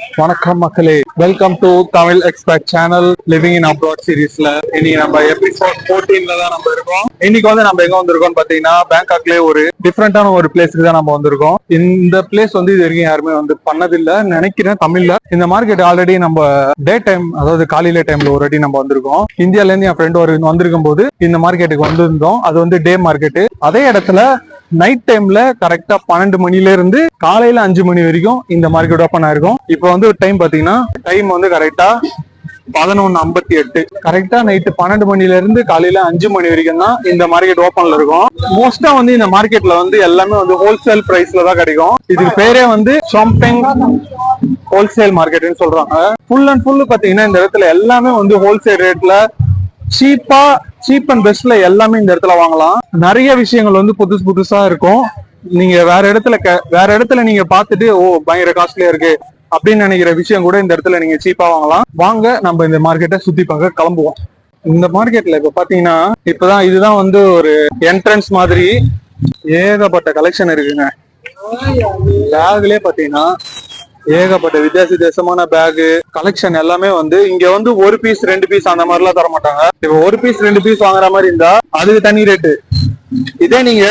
வணக்கம் மக்களே, welcome to Tamil expert channel living in abroad சீரீஸ்ல இன்னைக்கு நம்ம எபிசோட் 14ல தான் நம்ம இருக்கோம். இன்னைக்கு வந்து நம்ம எங்க வந்திருக்கோம் பாத்தீங்கன்னா, பேங்காக்லயே ஒரு டிஃப்ரெண்டான ஒரு பிளேஸ்க்கு தான் நம்ம வந்திருக்கோம். இந்த பிளேஸ் வந்து இது வரைக்கும் யாருமே வந்து பண்ணதில்லை நினைக்கிறேன் தமிழ்ல. இந்த மார்க்கெட் ஆல்ரெடி நம்ம டே டைம், அதாவது காலையில டைம்ல ஒரு வாட்டி நம்ம வந்திருக்கோம். இந்தியால இருந்து என் ஃப்ரெண்ட் ஒரு வந்திருக்கும் போது இந்த மார்க்கெட்டுக்கு வந்திருந்தோம். அது வந்து டே மார்க்கெட். அதே இடத்துல நைட் டைம்ல கரெக்டா 12 மணில இருந்து காலையில 5 மணி வரைக்கும் இந்த மார்க்கெட் ஓப்பன் ஆயிருக்கும். இப்போ வந்து டைம் பாத்தீங்கன்னா டைம் வந்து கரெக்டா 11:58. கரெக்டா நைட்டு 12 மணில இருந்து காலையில 5 மணி வரைக்கும் தான் இந்த மார்க்கெட் ஓப்பன்ல இருக்கும். மோஸ்டா வந்து இந்த மார்க்கெட்ல வந்து எல்லாமே வந்து ஹோல்சேல் பிரைஸ்ல தான் கிடைக்கும். இதுக்கு பேரே வந்து ஷாம்பிங் ஹோல்சேல் மார்க்கெட்னு சொல்றாங்க. ஃபுல் அண்ட் ஃபுல் பாத்தீங்கன்னா இந்த இடத்துல எல்லாமே வந்து ஹோல்சேல் ரேட்ல சீப் அண்ட் பெஸ்ட்ல எல்லாமே இந்த இடத்துல வாங்கலாம். நிறைய விஷயங்கள் வந்து புதுசு புதுசா இருக்கும். நீங்க வேற இடத்துல நீங்க பாத்துட்டு பயங்கர காஸ்ட்லியா இருக்கு அப்படின்னு நினைக்கிற விஷயம் கூட இந்த இடத்துல நீங்க சீப்பா வாங்கலாம். வாங்க நம்ம இந்த மார்க்கெட்டை சுத்தி பார்க்க கிளம்புவோம். இந்த மார்க்கெட்ல இப்ப பாத்தீங்கன்னா இதுதான் வந்து ஒரு என்ட்ரன்ஸ் மாதிரி. ஏகப்பட்ட கலெக்ஷன் இருக்குங்க. பேக்லயே பாத்தீங்கன்னா ஏகப்பட்ட வித்தியாசமான பேகு கலெக்ஷன் எல்லாமே வந்து இங்க வந்து ஒரு பீஸ் 2 பீஸ் அந்த மாதிரி எல்லாம் தர மாட்டாங்க. இப்ப ஒரு பீஸ் 2 பீஸ் வாங்குற மாதிரி இருந்தா அதுக்கு தனி ரேட்டு. இதே நீங்க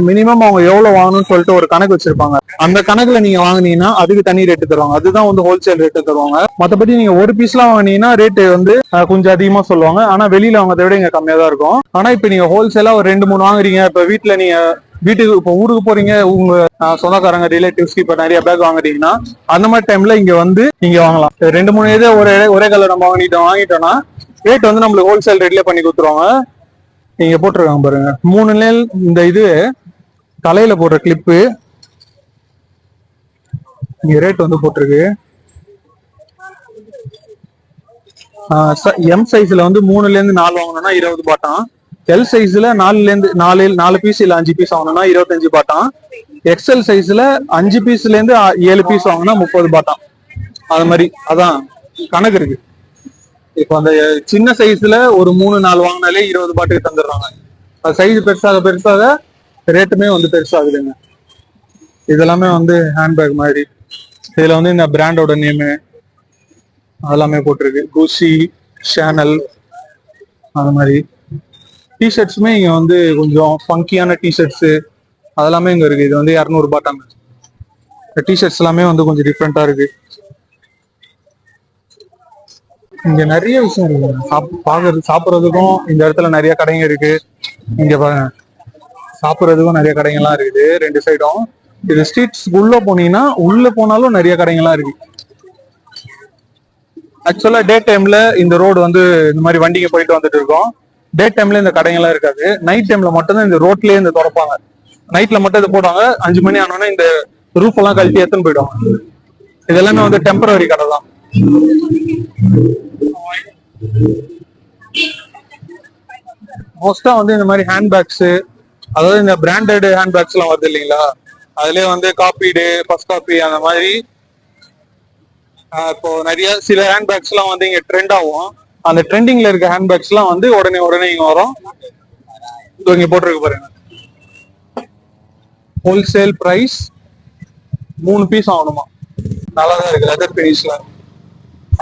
மினிமம் அவங்க எவ்வளவு வாங்கணும்னு சொல்லிட்டு ஒரு கணக்கு வச்சிருப்பாங்க. அந்த கணக்குல நீங்க வாங்கினீங்கன்னா அதுக்கு தனி ரேட்டு தருவாங்க. அதுதான் வந்து ஹோல்சேல் ரேட்டு தருவாங்க. மத்தபடி நீங்க ஒரு பீஸ் எல்லாம் வாங்கினீங்கன்னா ரேட்டு வந்து கொஞ்சம் அதிகமா சொல்லுவாங்க. ஆனா வெளியில வாங்கறத விட இங்க கம்மியா தான் இருக்கும். ஆனா இப்ப நீங்க ஹோல்சேலா ஒரு 2-3 வாங்குறீங்க. இப்ப வீட்டுக்கு இப்ப ஊருக்கு போறீங்க, உங்க சொந்தக்காரங்க ரிலேட்டிவ்ஸ்க்கு இப்ப நிறைய பேக் வாங்குறீங்கன்னா அந்த மாதிரி டைம்ல இங்க வந்து நீங்க வாங்கலாம். 2-3 இது ஒரே கலர் நம்ம வாங்கிட்டோம்னா ரேட் வந்து நம்மளுக்கு ஹோல்சேல் ரேட்லயே பண்ணி கொடுத்துருவாங்க. நீங்க போட்டிருக்காங்க பாருங்க, 3 நாள் இந்த இது தலையில போடுற கிளிப்பு இங்க ரேட் வந்து போட்டிருக்கு. எம் சைஸ்ல வந்து 3ல இருந்து 4 வாங்கணும்னா 20 பாட்டான். எல் சைஸ்ல 4ல இருந்து 4 பீஸ் இல்ல 5 பீஸ் வாங்கணும்னா 25 பாட்டான். எக்ஸ்எல் சைஸ்ல 5 பீஸ்ல இருந்து 7 பீஸ் வாங்கினா 30 பாட்டான். அது மாதிரி அதான் கணக்கு இருக்கு. இப்போ அந்த சின்ன சைஸ்ல ஒரு 3-4 வாங்கினாலே 20 பாட்டுக்கு தந்துடுறாங்க. அது சைஸ் பெருசாக ரேட்டுமே வந்து பெருசாகுதுங்க. இதெல்லாமே வந்து ஹேண்ட்பேக் மாதிரி. இதுல வந்து இந்த பிராண்டோட நேமு அதெல்லாமே போட்டிருக்கு. குஷி, ஷானல் அது மாதிரி. டிஷர்ட்ஸுமே இங்க வந்து கொஞ்சம் ஃபங்கியான டிஷர்ட்ஸ் அதெல்லாமே இங்க இருக்கு. இது வந்து 200 பாட்டாங்க. டிஷர்ட்ஸ் எல்லாமே வந்து கொஞ்சம் டிஃப்ரெண்டா இருக்கு. இங்க நிறைய விஷயம் இருக்கு. சாப்பிட்றதுக்கும் இந்த இடத்துல நிறைய கடைங்க இருக்கு. இங்க பாருங்க, சாப்பிட்றதுக்கும் நிறைய கடைகள்லாம் இருக்குது 2 சைடும். இது ஸ்ட்ரீட்ஸ் உள்ள போனீங்கன்னா உள்ள போனாலும் நிறைய கடைகள்லாம் இருக்கு. ஆக்சுவலா டே டைம்ல இந்த ரோடு வந்து இந்த மாதிரி வண்டிங்க போயிட்டு வந்துட்டு இருக்கோம். டே டைம்ல இந்த கடைகள்லாம் இருக்காது. நைட் டைம்ல மட்டும் தான் இந்த ரோட்லயே இந்த திறப்பாங்க. நைட்ல மட்டும் இது போடுவாங்க. 5 மணி ஆனோன்னா இந்த ரூஃப் எல்லாம் கழட்டி எடுத்துன்னு போயிடுவாங்க. இதெல்லாமே வந்து டெம்பரரி கடை தான். மோஸ்டா வந்து இந்த மாதிரி ஹேண்ட்பேக்ஸ், அதாவது இந்த பிராண்டட் ஹேண்ட்பேக்ஸ் எல்லாம் வருது இல்லைங்களா, அதுலயே வந்து காப்பீடு, ஃபர்ஸ்ட் காப்பி அந்த மாதிரி. இப்போ நிறைய சில ஹேண்ட்பேக்ஸ் எல்லாம் வந்து இங்க ட்ரெண்ட் ஆகும். அந்த ட்ரெண்டிங்ல இருக்க ஹேண்ட்பேக்ஸ் எல்லாம் வந்து உடனே இங்க வரும். இங்க போட்டிருக்கு பாருங்க, ஹோல்சேல் பிரைஸ் 3 பீஸ் ஆகணுமா. நல்லாதான் இருக்கு. லெதர் பினிஷ்ல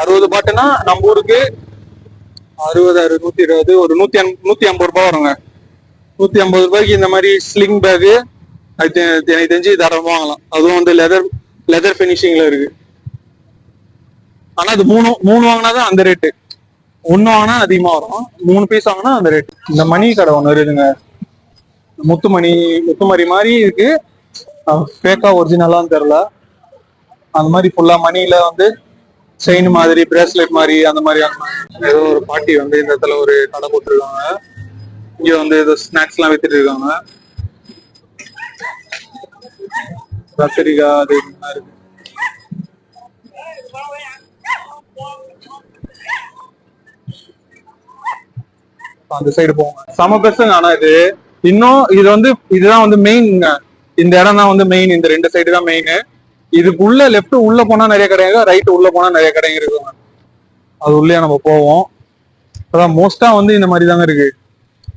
60 பாட்டுனா நம்ம ஊருக்கு 60, 120, ஒரு 150 ரூபாய் வருங்க. 150 ரூபாய்க்கு இந்த மாதிரி ஸ்லிங் பேகு எனக்கு தெரிஞ்சு தாராளமா வாங்கலாம். அதுவும் வந்து லெதர் பினிஷிங்ல இருக்கு. ஆனா அது மூணு வாங்கினாதான் அந்த ரேட்டு. 1 வாங்கினா அதிகமா வரும், 3 பீஸ் வாங்கினா அந்த ரேட். இந்த மணி கடை ஒண்ணு இருக்குங்க, முத்துமணி மாதிரி இருக்கு. ஃபேக்கா ஒரிஜினலான்னு தெரியல. அந்த மாதிரி ஃபுல்லா மணில வந்து செயின் மாதிரி, பிரேஸ்லெட் மாதிரி அந்த மாதிரி. ஏதோ ஒரு பாட்டி வந்து இந்த இடத்துல ஒரு கடை போட்டுருக்காங்க. இங்க வந்து ஏதோ ஸ்நாக்ஸ் எல்லாம் வித்துட்டு இருக்காங்க. கத்திரிக்காய் அது இருக்கு. அந்த சைடு போவாங்க. சம பெருசுங்க. ஆனா இதுதான் வந்து மெயின். இந்த இடம் தான் வந்து மெயின். இந்த 2 சைடு தான் மெயின். இதுக்குள்ள லெப்ட் உள்ள போனா நிறைய கடைங்க, ரைட் உள்ள போனா நிறைய கடைங்க இருக்குங்க. அது உள்ளே நம்ம போவோம். அதான் மோஸ்டா வந்து இந்த மாதிரி தாங்க இருக்கு.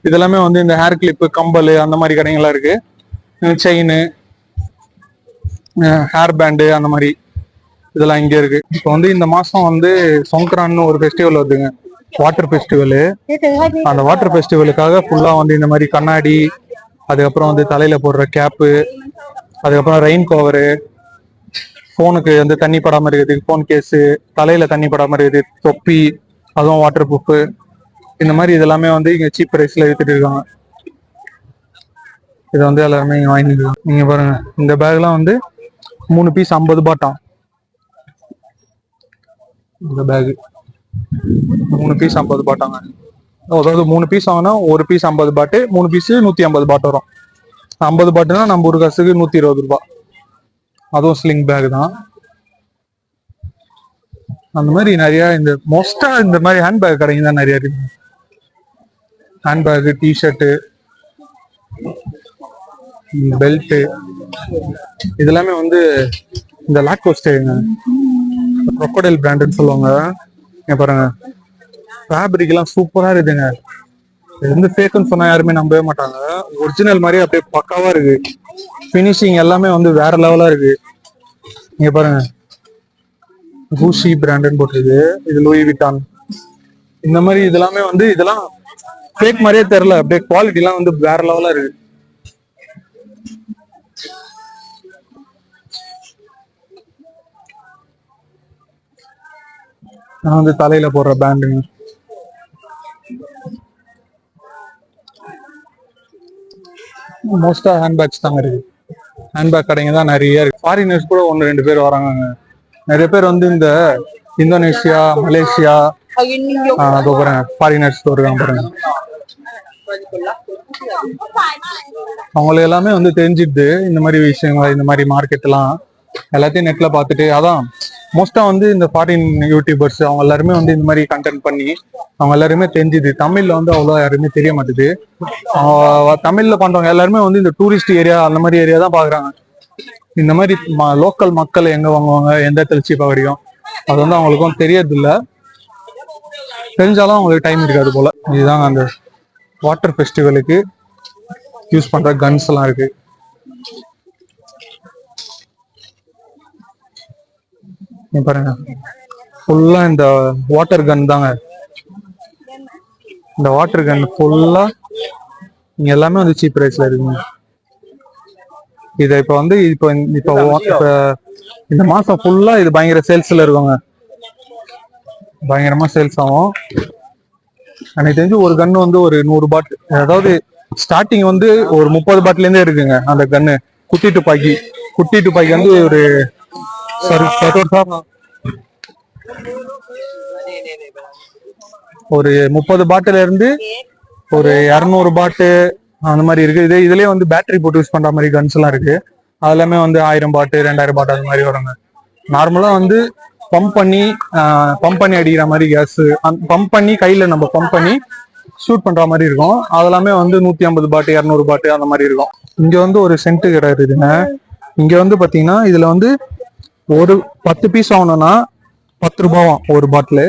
இதெல்லாமே வந்து இந்த ஹேர் கிளிப்பு, கம்பல் அந்த மாதிரி கடைங்கள்லாம் இருக்கு. செயின், ஹேர் பேண்டு அந்த மாதிரி இதெல்லாம் இங்க இருக்கு. இப்போ வந்து இந்த மாசம் வந்து சொங்கரான்னு ஒரு ஃபெஸ்டிவல் வருதுங்க, வாட்டர் ஃபெஸ்டிவலு. அந்த வாட்டர் ஃபெஸ்டிவலுக்காக ஃபுல்லா வந்து இந்த மாதிரி கண்ணாடி, அதுக்கப்புறம் வந்து தலையில போடுற கேப்பு, அதுக்கப்புறம் ரெயின் கவரு, போனுக்கு வந்து தண்ணி படாம இருக்குது போன் கேஸு, தலையில தண்ணி படாம இருக்குது தொப்பி, அதுவும் வாட்டர் ப்ரூஃப், இந்த மாதிரி இதெல்லாமே வந்து இங்க சீப் பிரைஸ்ல வித்துட்டு இருக்காங்க. இதை வந்து எல்லாருமே இங்க வாங்கிக்கலாம். நீங்க பாருங்க, இந்த பேக்லாம் வந்து 3 பீஸ் 50 பாட்டாம். இந்த பேக் 3 பீஸ் 50 பாட்டாங்க. அதாவது 3 பீஸ் வாங்கினா ஒரு பீஸ் 50 பாட்டு, 3 பீஸ் 150 பாட்டு வரும். 50 பாட்டுனா நம்ம ஒரு காசுக்கு 120 ரூபாய். அதுவும் ஸ்லிங் பேக் தான். அந்த மாதிரி நிறைய இந்த மோஸ்டா இந்த மாதிரி ஹேண்ட் பேக் கடைங்க தான் நிறைய இருக்கு. ஹேண்ட் பேக், டிஷர்ட்டு, பெல்ட், இதெல்லாமே வந்து இந்த லாக்கோஸ்டேங்க, crocodile பிராண்டுன்னு சொல்லுவாங்க. இங்க பாருங்க, ஃபேப்ரிக் எல்லாம் சூப்பரா இருக்குங்க. இது வந்து ஃபேக்குன்னு சொன்னா யாருமே நம்பவே மாட்டாங்க. ஒரிஜினல் மாதிரி அப்படியே பக்காவா இருக்கு. ஃபினிஷிங் எல்லாமே வந்து வேற லெவலா இருக்கு. இங்க பாருங்க, கூஷி பிராண்டுன்னு போட்டிருக்கு, இது லூயி விட்டான். இந்த மாதிரி இதெல்லாமே வந்து இதெல்லாம் ஃபேக் மாதிரியே தெரியல, அப்படியே குவாலிட்டி எல்லாம் வந்து வேற லெவலா இருக்கு. நான் வந்து தலையில போடுற பேண்டுங்க. மோஸ்டா ஹேண்ட்பேக்ஸ் தாங்க இருக்கு. ஹேண்ட்பேக் கடைங்க தான் நிறைய இருக்கு. ஃபாரினர்ஸ் கூட 1-2 பேர் வராங்க. நிறைய பேர் வந்து இந்த இந்தோனேஷியா, மலேசியா, அதோ பாருங்க ஃபாரினர்ஸ் வருவாங்க பாருங்க. அவங்களுக்கு எல்லாமே வந்து தெரிஞ்சிடுது இந்த மாதிரி விஷயங்கள், இந்த மாதிரி மார்க்கெட் எல்லாம் எல்லாத்தையும் நெட்ல பார்த்துட்டு. அதான் மோஸ்டா வந்து இந்த ஃபாரின் யூடியூபர்ஸ் அவங்க எல்லாருமே வந்து இந்த மாதிரி கண்டென்ட் பண்ணி அவங்க எல்லாருமே தெரிஞ்சுது. தமிழ்ல வந்து அவ்வளோ யாருமே தெரிய மாட்டுது. தமிழ்ல பண்றவங்க எல்லாருமே வந்து இந்த டூரிஸ்ட் ஏரியா அந்த மாதிரி ஏரியா தான் பாக்குறாங்க. இந்த மாதிரி லோக்கல் மக்கள் எங்க வாங்குவாங்க, எந்த இடத்துல சீப்பா கிடைக்கும், அது வந்து அவங்களுக்கும் தெரியறது இல்ல. தெரிஞ்சாலும் அவங்களுக்கு டைம் இருக்காது போல. இதுதாங்க அந்த வாட்டர் ஃபெஸ்டிவலுக்கு யூஸ் பண்ற கன்ஸ் எல்லாம் இருக்கு. பாருங்க, ஃபுல்லா இந்த வாட்டர் கன் தாங்க. இந்த வாட்டர் கன் ஃபுல்லா இங்க எல்லாமே வந்து சீப் பிரைஸ்ல இருக்குங்க. இதை இப்ப வந்து இப்ப இந்த மாசம் ஃபுல்லா இது பயங்கர சேல்ஸ்ல இருக்குங்க. பயங்கரமா சேல்ஸ் ஆகும். எனக்கு தெரிஞ்சு ஒரு கன் வந்து ஒரு 100 பாட்டு, அதாவது ஸ்டார்டிங் வந்து ஒரு 30 பாட்டுல இருந்தே இருக்குங்க. அந்த கன்னு குட்டி துப்பாக்கி வந்து ஒரு ஒரு 30 பாட்டுல இருந்து ஒரு 200 பாட்டு அந்த மாதிரி இருக்கு. இதுலயே வந்து பேட்டரி போட்டு யூஸ் பண்ற மாதிரி கன்ஸ் எல்லாம் இருக்கு. அது எல்லாமே வந்து 1000 பாட்டு 2000 பாட்டு அது மாதிரி வருங்க. நார்மலா வந்து பம்ப் பண்ணி அடிக்கிற மாதிரி கேஸ் பம்ப் பண்ணி கையில நம்ம பம்ப் பண்ணி ஷூட் பண்ற மாதிரி இருக்கும். அதெல்லாமே வந்து 150 பாட்டு 200 பாட்டு அந்த மாதிரி இருக்கும். இங்க வந்து ஒரு சென்ட் கடை இருக்குதுங்க. இங்க வந்து பாத்தீங்கன்னா இதுல வந்து ஒரு 10 பீஸ் வாங்கணும்னா 10 ரூபாவாம் ஒரு பாட்டில்.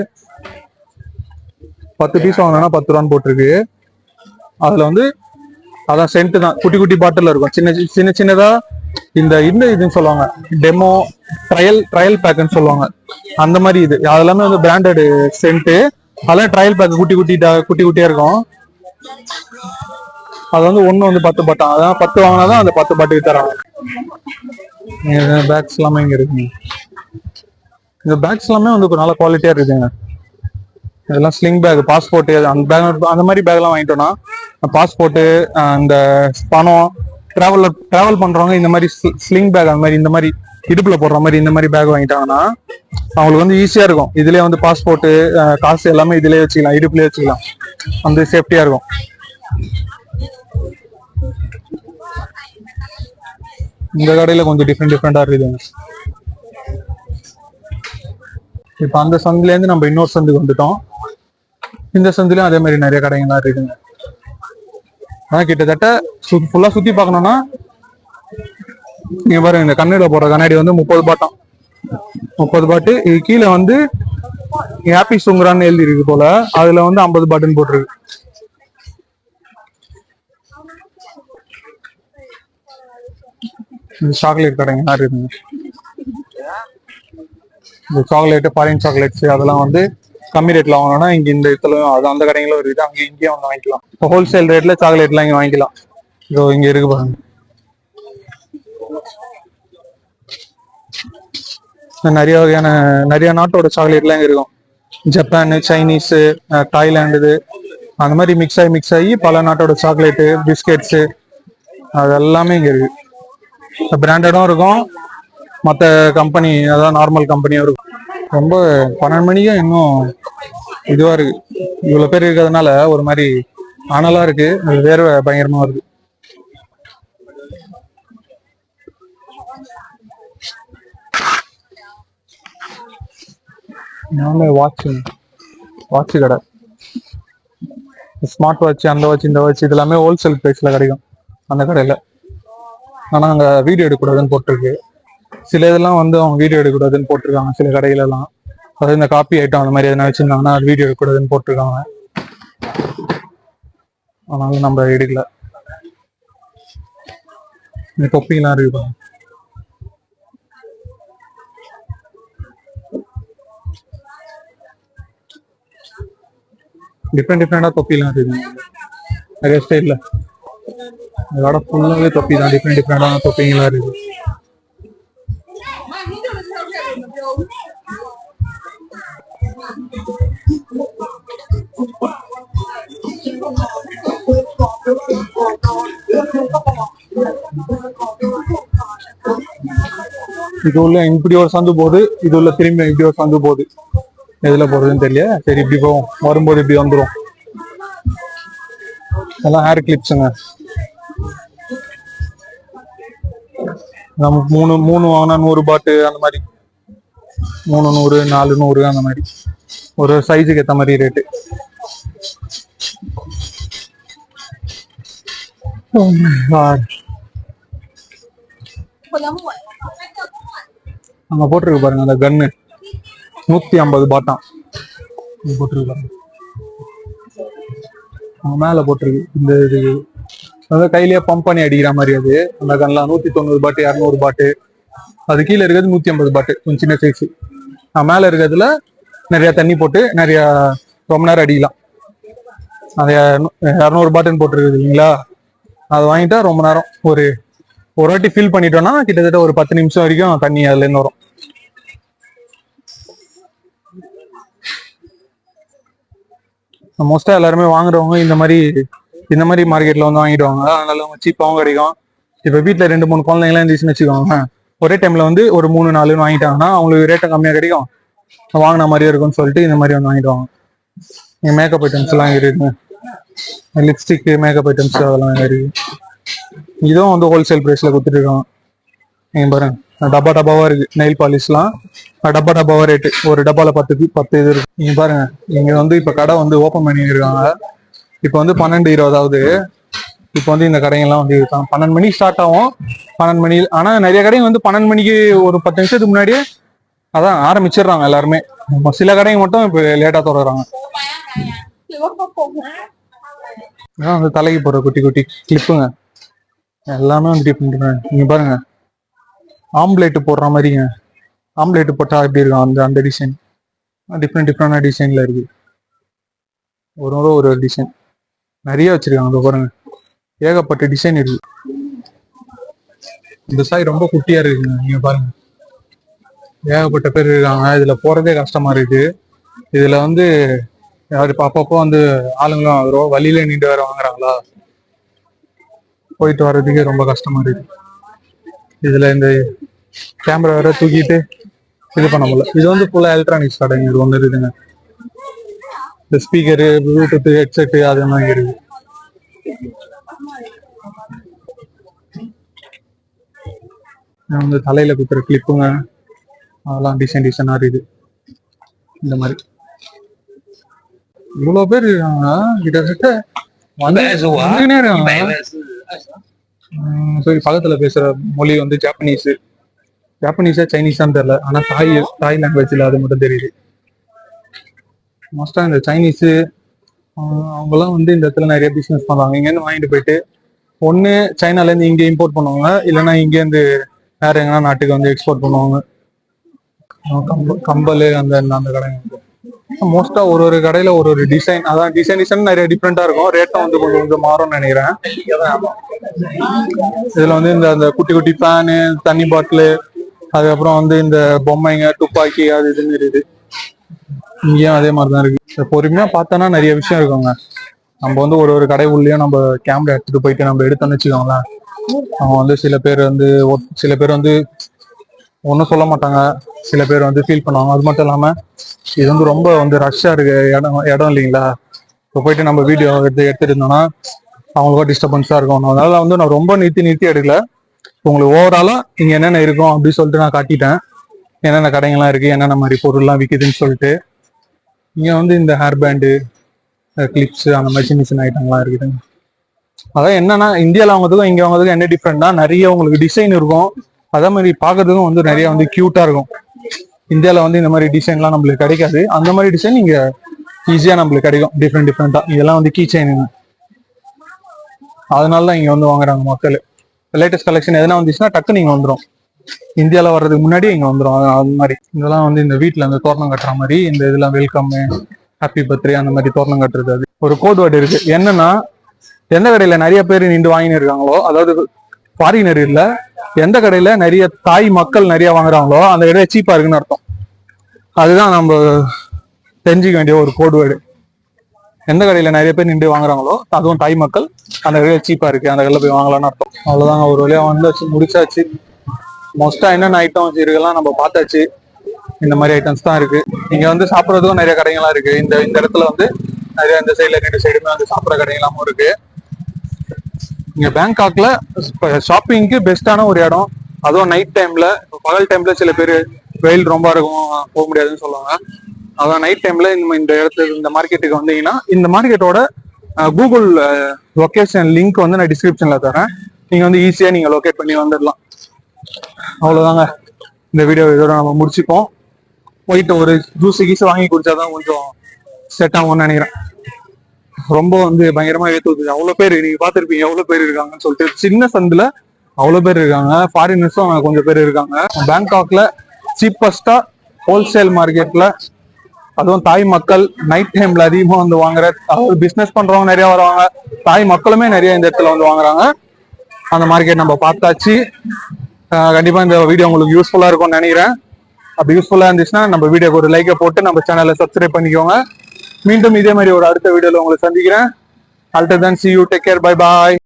10 பீஸ் வாங்கினா 10 ரூபான்னு போட்டிருக்கு. அதுல வந்து அதான் சென்ட் தான், குட்டி குட்டி பாட்டில் இருக்கும். சின்னதா இந்த இதுன்னு சொல்லுவாங்க, டெமோ ட்ரையல் பேக்குன்னு சொல்லுவாங்க. அந்த மாதிரி இது அதெல்லாமே வந்து பிராண்டட் சென்ட். அதெல்லாம் ட்ரையல் பேக் குட்டி குட்டியா இருக்கும். அது வந்து ஒண்ணு வந்து 10 பாட்டாம். அதான் 10 வாங்கினாதான் அந்த 10 பாட்டுக்கு தராங்க. பேக்ஸ் எல்லாமே இங்க இருக்குங்க. இந்த பேக்ஸ் எல்லாமே வந்து நல்ல குவாலிட்டியா இருக்குதுங்க. இதெல்லாம் ஸ்லிங் பேக், பாஸ்போர்ட், அந்த மாதிரி பேக் எல்லாம் வாங்கிட்டோம்னா பாஸ்போர்ட், இந்த பணம், டிராவல் பண்றவங்க இந்த மாதிரி ஸ்லிங் பேக் அந்த மாதிரி இந்த மாதிரி இடுப்புல போடுற மாதிரி இந்த மாதிரி பேக் வாங்கிட்டாங்கன்னா அவங்களுக்கு வந்து ஈஸியா இருக்கும். இதுலயே வந்து பாஸ்போர்ட், காசு எல்லாமே இதுலயே வச்சுக்கலாம், இடுப்புலயே வச்சுக்கலாம். வந்து சேஃப்டியா இருக்கும். இந்த கடையில கொஞ்சம் டிஃப்ரெண்டா இருக்குதுங்க. இப்ப அந்த சந்துல இருந்து நம்ம இன்னொரு சந்துக்கு வந்துட்டோம். இந்த சந்துலயும் அதே மாதிரி நிறைய கடைகள்லாம் இருக்குங்க. ஆனா கிட்டத்தட்ட ஃபுல்லா சுத்தி பார்க்கணும்னா நீங்க பாருங்க, இந்த கண்ணுல போடுற கண்ணாடி வந்து 30 பாட்டாம். 30 பாட்டு. இது கீழே வந்து ஹாப்பி சுங்கரான்னு எழுதி இருக்கு போல, அதுல வந்து 50 பாட்டுன்னு போட்டிருக்கு. சாக்லேட் கடைங்கலாம் இருக்குங்க. இந்த சாக்லேட்டு ஃபாரின் சாக்லேட்ஸ் அதெல்லாம் வந்து கம்மி ரேட்ல வாங்கணும்னா இங்க இந்த இடத்துல அது அந்த கடைகளும் இருக்குது, அங்கே இங்கேயும் வந்து வாங்கிக்கலாம். இப்போ ஹோல்சேல் ரேட்ல சாக்லேட்லாம் இங்கே வாங்கிக்கலாம். இதோ இங்க இருக்கு பாருங்க. நிறைய வகையான நிறைய நாட்டோட சாக்லேட்லாம் இங்க இருக்கும். ஜப்பானு, சைனீஸு, தாய்லாண்டு அந்த மாதிரி மிக்ஸ் ஆகி பல நாட்டோட சாக்லேட்டு, பிஸ்கெட்ஸு அது எல்லாமே இங்க இருக்கு. பிராண்டடும் இருக்கும், மற்ற கம்பெனி அதாவது நார்மல் கம்பெனியும் இருக்கும். ரொம்ப 12 மணிக்கும் இன்னும் இதுவா இருக்கு. இவ்வளவு பேர் இருக்கிறதுனால ஒரு மாதிரி அனலா இருக்கு, அது வேர்வை பயங்கரமா இருக்கு. வாட்ச் கடை, ஸ்மார்ட் வாட்ச், அந்த வாட்ச் இந்த வாட்ச் இது எல்லாமே ஹோல்சேல் பிரைஸ்ல கிடைக்கும் அந்த கடையில. ஆனா அங்க வீடியோ எடுக்கக்கூடாதுன்னு போட்டிருக்கு. சில இதெல்லாம் வந்து அவங்க வீடியோ எடுக்கக்கூடாதுன்னு போட்டிருக்காங்க சில கடையில எல்லாம். அதாவது இந்த காப்பி ஐட்டம் அந்த மாதிரி எதனா வச்சிருந்தாங்கன்னா அது வீடியோ எடுக்கக்கூடாதுன்னு போட்டிருக்காங்க. அதனால நம்ம எடுக்கல. இந்த தொப்பிலாம் இருக்கு, டிஃப்ரெண்டா தொப்பிலாம் இருக்கு நிறைய ஸ்டைல்ல. அதோட ஃபுல்லாவே தொப்பி தான், டிஃப்ரெண்டான தொப்பிங்களா இருக்கு. இது உள்ள இப்படி ஒரு சந்து போகுது, இது உள்ள திரும்பி இப்படி ஒரு சந்து போகுது. எதுல போறதுன்னு தெரியல. சரி இப்படி போவோம், வரும்போது இப்படி வந்துடும். எல்லாம் ஹேர் கிளிப்ஸுங்க. நம்ம மூணு வாங்கினா 100 பாட்டு அந்த மாதிரி, 300 400 அந்த மாதிரி ஒரு சைஸுக்கு ஏற்ற மாதிரி ரேட்டு. அங்க போட்டிருக்கு பாருங்க அந்த கன்னு 150 பாட்டான் போட்டிருக்கு பாருங்க. மேல போட்டிருக்கு இந்த இது வந்து கையிலேயே பம்ப் பண்ணி அடிக்கிற மாதிரி. அது அந்த கன்லாம் 190 பாட்டு, 200 பாட்டு. அது கீழே இருக்கிறது 150 பாட்டு, கொஞ்சம் சின்ன சைஸ். மேல இருக்கிறதுல நிறைய தண்ணி போட்டு நிறைய ரொம்ப நேரம் அடிக்கலாம். அது 200 பாட்டுன்னு போட்டிருக்குது இல்லைங்களா, அதை வாங்கிட்டா ரொம்ப நேரம் ஒரு வாட்டி ஃபில் பண்ணிட்டோம்னா கிட்டத்தட்ட ஒரு 10 நிமிஷம் வரைக்கும் தண்ணி அதுல இருந்து வரும். மோஸ்டா எல்லாருமே வாங்குறவங்க இந்த மாதிரி மார்க்கெட்ல வந்து வாங்கிடுவாங்க. அதனால அவங்க சீப்பாவும் கிடைக்கும். இப்ப வீட்டுல 2-3 குழந்தைங்களாம் இருந்துச்சுன்னு வச்சுக்கோங்க, ஒரே டைம்ல வந்து ஒரு 3-4 வாங்கிட்டாங்கன்னா அவங்களுக்கு ரேட்டும் கம்மியா கிடைக்கும், வாங்கின மாதிரியே இருக்கும்னு சொல்லிட்டு இந்த மாதிரி வந்து வாங்கிடுவாங்க. மேக்கப் ஐட்டம்ஸ் எல்லாம் இருக்கு, லிப்ஸ்டிக், மேக்கப் ஐட்டம்ஸ் அதெல்லாம் இருக்கு. இதுவும் வந்து ஹோல்சேல் பிரைஸ்ல கொடுத்துட்டு இருக்காங்க. நீங்க பாருங்க டப்பாவா இருக்கு. நெயில் பாலிஷ்லாம் டப்பாவா ரேட்டு. ஒரு டப்பால 10 இது இருக்கு. நீங்க பாருங்க இங்க வந்து இப்ப கடை வந்து ஓபன் பண்ணி இருக்காங்க. இப்ப வந்து 12-20 ஆகுது. இப்ப வந்து இந்த கடைகள்லாம் வந்து இருக்காங்க. 12 மணிக்கு ஸ்டார்ட் ஆகும், 12 மணி. ஆனா நிறைய கடைங்க வந்து 12 மணிக்கு ஒரு 10 நிமிஷத்துக்கு முன்னாடியே அதான் ஆரம்பிச்சிடுறாங்க எல்லாருமே. சில கடைங்க மட்டும் இப்ப லேட்டா தொடர்றாங்க. அந்த தலைக்கு போற குட்டி குட்டி கிளிப்புங்க எல்லாமே வந்து டிஃப்ரெண்ட். நீங்க பாருங்க ஆம்லேட் போடுற மாதிரிங்க, ஆம்லேட் போட்டா எப்படி இருக்கும் அந்த டிசைன். டிஃப்ரெண்டான டிசைன்ல இருக்கு. ஒரு டிசைன் நிறைய வச்சிருக்காங்க பாருங்க, ஏகப்பட்ட டிசைன் இருக்கு. இந்த சாய் ரொம்ப குட்டியா இருக்குங்க. நீங்க பாருங்க ஏகப்பட்ட பேர் இருக்காங்க. இதுல போறதே கஷ்டமா இருக்கு. இதுல வந்து யாரு அப்பப்போ வந்து ஆளுங்களும் வழியில நின்று வேற வாங்குறாங்களா, போயிட்டு வர்றதுக்கே ரொம்ப கஷ்டமா இருக்கு. இதுல இந்த கேமரா வேற தூக்கிட்டு இது பண்ண முடியல. இது வந்து ஃபுல்லா எலக்ட்ரானிக்ஸ் கடைங்க. இது ஒண்ணு இருக்குங்க, இந்த ஸ்பீக்கரு, ப்ளூடூத், ஹெட்செட் அது மாதிரி இருக்கு. வந்து தலையில குத்துற கிளிப்புங்க அதெல்லாம் டிசைனா இருக்குது. இந்த மாதிரி இவ்வளவு பேர் இருக்காங்க. கிட்டத்தட்ட பக்கத்துல பேசுற மொழி வந்து ஜாப்பனீஸா சைனீஸான்னு தெரியல. ஆனா தாய் லாங்குவேஜ்ல அது மட்டும் தெரியுது. மோஸ்டா இந்த சைனீஸ் அவங்கெல்லாம் வந்து இந்த இடத்துல நிறைய பிசினஸ் பண்றாங்க. இங்க இருந்து வாங்கிட்டு போயிட்டு ஒண்ணு சைனால இருந்து இங்க இம்போர்ட் பண்ணுவாங்க, இல்லைன்னா இங்க இருந்து வேற எங்கன்னா நாட்டுக்கு வந்து எக்ஸ்போர்ட் பண்ணுவாங்க. கம்பல் அந்த அந்த கடைங்க மோஸ்டா ஒரு கடையில ஒரு டிசைன், அதான் டிசைன் நிறைய டிஃப்ரெண்டா இருக்கும். ரேட்டும் வந்து கொஞ்சம் கொஞ்சம் மாறும்னு நினைக்கிறேன். இதுல வந்து இந்த அந்த குட்டி குட்டி ஃபேனு, தண்ணி பாட்டிலு, அதுக்கப்புறம் வந்து இந்த பொம்மைங்க, துப்பாக்கி, அது இதுன்னு இருக்குது. இங்கேயும் அதே மாதிரிதான் இருக்கு. பொறுமையா பார்த்தோன்னா நிறைய விஷயம் இருக்குங்க. நம்ம வந்து ஒரு கடை உள்ளேயும் நம்ம கேமரா எடுத்துட்டு போயிட்டு நம்ம எடுத்தோம்னு வச்சுக்கோங்களேன், அவங்க வந்து சில பேர் வந்து ஒன்றும் சொல்ல மாட்டாங்க, சில பேர் வந்து ஃபீல் பண்ணுவாங்க. அது மட்டும் இல்லாம இது வந்து ரொம்ப வந்து ரஷ்ஷா இருக்கு இடம் இல்லைங்களா. இப்போ போயிட்டு நம்ம வீடியோ எடுத்துட்டு இருந்தோம்னா அவங்களுக்கும் டிஸ்டர்பன்ஸா இருக்கும். அதனால வந்து நான் ரொம்ப நிறுத்தி எடுக்கல. உங்களுக்கு ஓவராலா இங்க என்னென்ன இருக்கும் அப்படின்னு சொல்லிட்டு நான் காட்டிட்டேன். என்னென்ன கடைகள்லாம் இருக்கு, என்னென்ன மாதிரி பொருள்லாம் விற்குதுன்னு சொல்லிட்டு. இங்க வந்து இந்த ஹேர் பேண்டு, கிளிப்ஸ், அந்த மாதிரி சின்ன சின்ன ஐட்டம்லாம் இருக்குதுங்க. அதான் என்னன்னா இந்தியாவில் வாங்குறதுக்கும் இங்க வாங்குறதுக்கும் என்ன டிஃப்ரெண்ட்னா, நிறைய உங்களுக்கு டிசைன் இருக்கும். அதே மாதிரி பாக்குறதுக்கும் வந்து நிறைய வந்து கியூட்டா இருக்கும். இந்தியாவில் வந்து இந்த மாதிரி டிசைன்லாம் நம்மளுக்கு கிடைக்காது. அந்த மாதிரி டிசைன் இங்க ஈஸியா நம்மளுக்கு கிடைக்கும், டிஃப்ரெண்டா. இதெல்லாம் வந்து கீ செயினுங்க. அதனால தான் இங்க வந்து வாங்குறாங்க மக்கள். லேட்டஸ்ட் கலெக்ஷன் எதனா வந்துச்சுன்னா டக்குன்னு இங்க வந்துடும். இந்தியாவில் வர்றதுக்கு முன்னாடி இங்க வந்துடும். அது மாதிரி இதெல்லாம் வந்து இந்த வீட்டுல இந்த தோரணம் கட்டுற மாதிரி, இந்த இதெல்லாம் வெல்கம், ஹாப்பி பர்த்டே, அந்த மாதிரி தோரணம் கட்டுறது. அது ஒரு கோட் வேர்டு இருக்கு. என்னன்னா, எந்த கடையில நிறைய பேர் நின்று வாங்கின்னு இருக்காங்களோ, அதாவது ஃபாரினர் இல்ல, எந்த கடையில நிறைய தாய் மக்கள் நிறைய வாங்குறாங்களோ அந்த கடையில சீப்பா இருக்குன்னு அர்த்தம். அதுதான் நம்ம தெரிஞ்சுக்க வேண்டிய ஒரு கோட் வேர்டு. எந்த கடையில நிறைய பேர் நின்று வாங்குறாங்களோ, அதுவும் தாய் மக்கள், அந்த கடையில சீப்பா இருக்கு, அந்த கடையில போய் வாங்கலாம்னு அர்த்தம். அவ்வளவுதாங்க, ஒரு வழியா வந்தாச்சு, முடிச்சாச்சு. மோஸ்டா என்னென்ன ஐட்டம்ஸ் இருக்குலாம் நம்ம பார்த்தாச்சு. இந்த மாதிரி ஐட்டம்ஸ் தான் இருக்கு. இங்க வந்து சாப்பிட்றதுக்கும் நிறைய கடைகள்லாம் இருக்கு. இந்த இடத்துல வந்து நிறைய இந்த சைட்ல 2 சைடுமே வந்து சாப்பிட்ற கடைகளாமும் இருக்கு. இங்க பேங்காக்ல ஷாப்பிங்க்கு பெஸ்டான ஒரு இடம். அதுவும் நைட் டைம்ல. பகல் டைம்ல சில பேர் வெயில் ரொம்ப இருக்கும், போக முடியாதுன்னு சொல்லுவாங்க. அதான் நைட் டைம்ல இந்த இடத்துக்கு, இந்த மார்க்கெட்டுக்கு வந்தீங்கன்னா, இந்த மார்க்கெட்டோட கூகுள் லொகேஷன் லிங்க் வந்து நான் டிஸ்கிரிப்ஷன்ல தரேன். நீங்க வந்து ஈஸியா நீங்க லொகேட் பண்ணி வந்துடலாம். அவ்வளவுதாங்க, இந்த வீடியோ இதோட நம்ம முடிச்சுப்போம். போயிட்டு ஒரு ஜூஸ் வாங்கி குடிச்சாதான் கொஞ்சம் செட் ஆகும்னு நினைக்கிறேன். ரொம்ப வந்து பயங்கரமா ஏத்துது. அவ்வளவு பேர் நீங்க பாத்துருப்பீங்க எவ்வளவு பேர் இருக்காங்கன்னு சொல்லிட்டு. சின்ன சந்துல அவ்வளவு பேர் இருக்காங்க. ஃபாரினர்ஸும் கொஞ்சம் பேர் இருக்காங்க. பேங்காக்ல சீப்பஸ்டா ஹோல்சேல் மார்க்கெட்ல, அதுவும் தாய் மக்கள் நைட் டைம்ல அதிகமா வந்து வாங்குற, அதாவது பிசினஸ் பண்றவங்க நிறைய வருவாங்க, தாய் மக்களுமே நிறைய இந்த இடத்துல வந்து வாங்குறாங்க. அந்த மார்க்கெட் நம்ம பார்த்தாச்சு. கண்டிப்பா இந்த வீடியோ உங்களுக்கு யூஸ்ஃபுல்லா இருக்கும்னு நினைக்கிறேன். அப்படி யூஸ்ஃபுல்லா இருந்துச்சுன்னா நம்ம வீடியோக்கு ஒரு லைக்கை போட்டு நம்ம சேனலை சப்ஸ்கிரைப் பண்ணிக்கோங்க. மீண்டும் இதே மாதிரி ஒரு அடுத்த வீடியோல உங்களை சந்திக்கிறேன். Until then, see you, take care, bye bye.